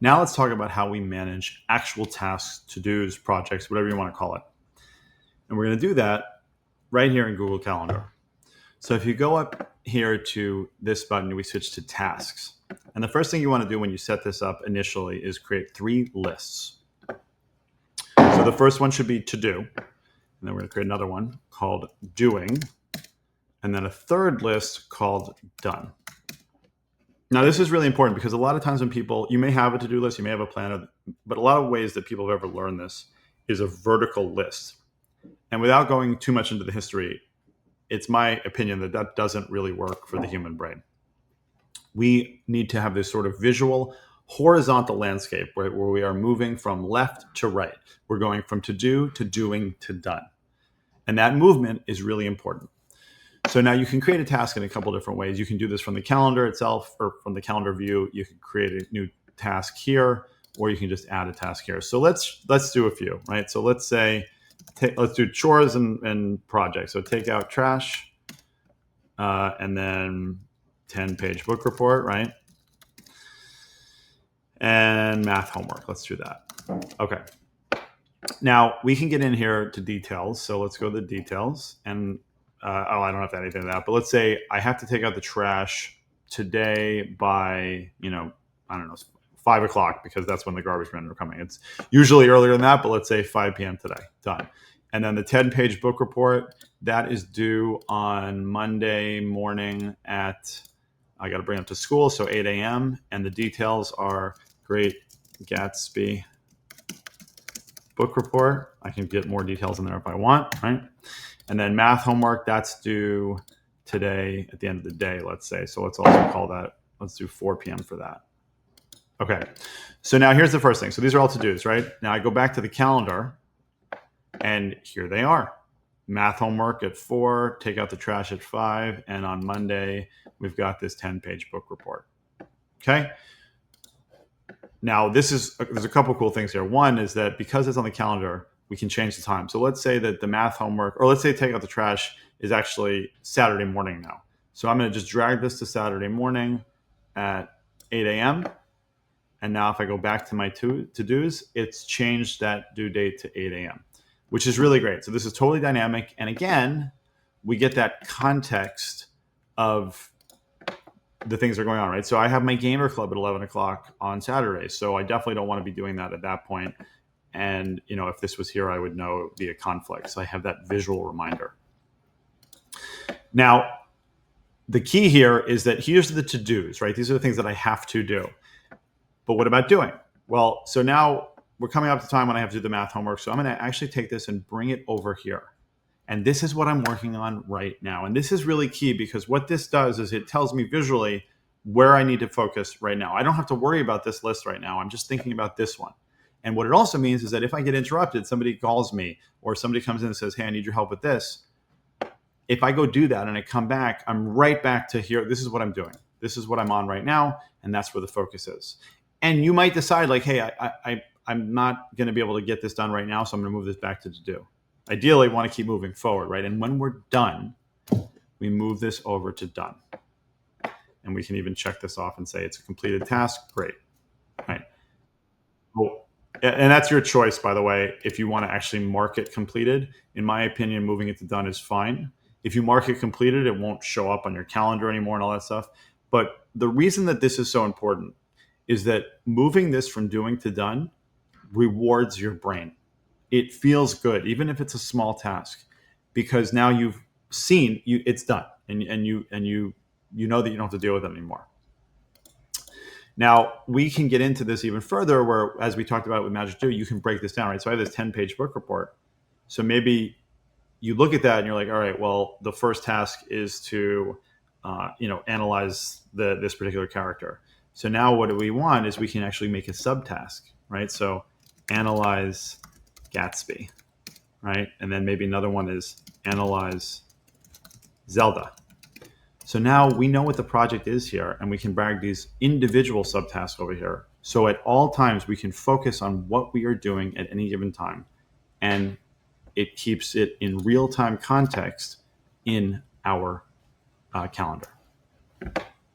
Now let's talk about how we manage actual tasks, to-dos, projects, whatever you want to call it. And we're going to do that right here in Google Calendar. So if you go up here to this button, we switch to tasks. And the first thing you want to do when you set this up initially is create 3 lists. So the first one should be to do. And then we're going to create another one called doing. And then a third list called done. Now, this is really important because a lot of times when people, you may have a to-do list, you may have a planner, but a lot of ways that people have ever learned this is a vertical list. And without going too much into the history, it's my opinion that that doesn't really work for the human brain. We need to have this sort of visual horizontal landscape where we are moving from left to right. We're going from to do to doing to done. And that movement is really important. So now you can create a task in a couple different ways. You can do this from the calendar itself or from the calendar view. You can create a new task here, or you can just add a task here. So let's do a few, right? So let's say, let's do chores and projects. So take out trash and then 10-page book report, right? And math homework. Let's do that. Okay. Now we can get in here to details. So let's go to the details and I don't have to add anything to that, but let's say I have to take out the trash today by, I don't know, 5 o'clock because that's when the garbage men are coming. It's usually earlier than that, but let's say 5 p.m. today, done. And then the 10-page book report, that is due on Monday morning at, I got to bring it to school, so 8 a.m. And the details are Great Gatsby book report. I can get more details in there if I want, right? And then math homework, that's due today at the end of the day, let's say. So let's also call that, let's do 4 p.m. for that. Okay, so now here's the first thing. So these are all to-dos, right? Now I go back to the calendar and here they are. Math homework at 4, take out the trash at 5, and on Monday, we've got this 10-page book report, okay? Now there's a couple cool things here. One is that because it's on the calendar, we can change the time. So let's say that the math homework, or let's say take out the trash is actually Saturday morning now. So I'm going to just drag this to Saturday morning at 8 a.m. And now if I go back to my to-dos, it's changed that due date to 8 a.m., which is really great. So this is totally dynamic. And again, we get that context of the things that are going on, right? So I have my gamer club at 11 o'clock on Saturday. So I definitely don't want to be doing that at that point. And, if this was here, I would know it would be a conflict. So I have that visual reminder. Now, the key here is that here's the to-dos, right? These are the things that I have to do. But what about doing? Well, so now we're coming up to time when I have to do the math homework. So I'm going to actually take this and bring it over here. And this is what I'm working on right now. And this is really key because what this does is it tells me visually where I need to focus right now. I don't have to worry about this list right now. I'm just thinking about this one. And what it also means is that if I get interrupted, somebody calls me or somebody comes in and says, hey, I need your help with this. If I go do that and I come back, I'm right back to here. This is what I'm doing. This is what I'm on right now. And that's where the focus is. And you might decide like, hey, I'm not going to be able to get this done right now. So I'm going to move this back to do. Ideally, want to keep moving forward, right? And when we're done, we move this over to done. And we can even check this off and say it's a completed task. Great, right? Well, and that's your choice, by the way, if you want to actually mark it completed. In my opinion, moving it to done is fine. If you mark it completed, it won't show up on your calendar anymore and all that stuff. But the reason that this is so important is that moving this from doing to done rewards your brain. It feels good, even if it's a small task, because now you've seen it's done, and you know that you don't have to deal with it anymore. Now we can get into this even further, where as we talked about with Magic Do, you can break this down, right? So I have this 10-page book report. So maybe you look at that and you're like, all right, well, the first task is to analyze this particular character. So now what do we want is we can actually make a subtask, right? So analyze Gatsby, right? And then maybe another one is analyze Zelda. So now we know what the project is here, and we can brag these individual subtasks over here. So at all times, we can focus on what we are doing at any given time, and it keeps it in real-time context in our calendar.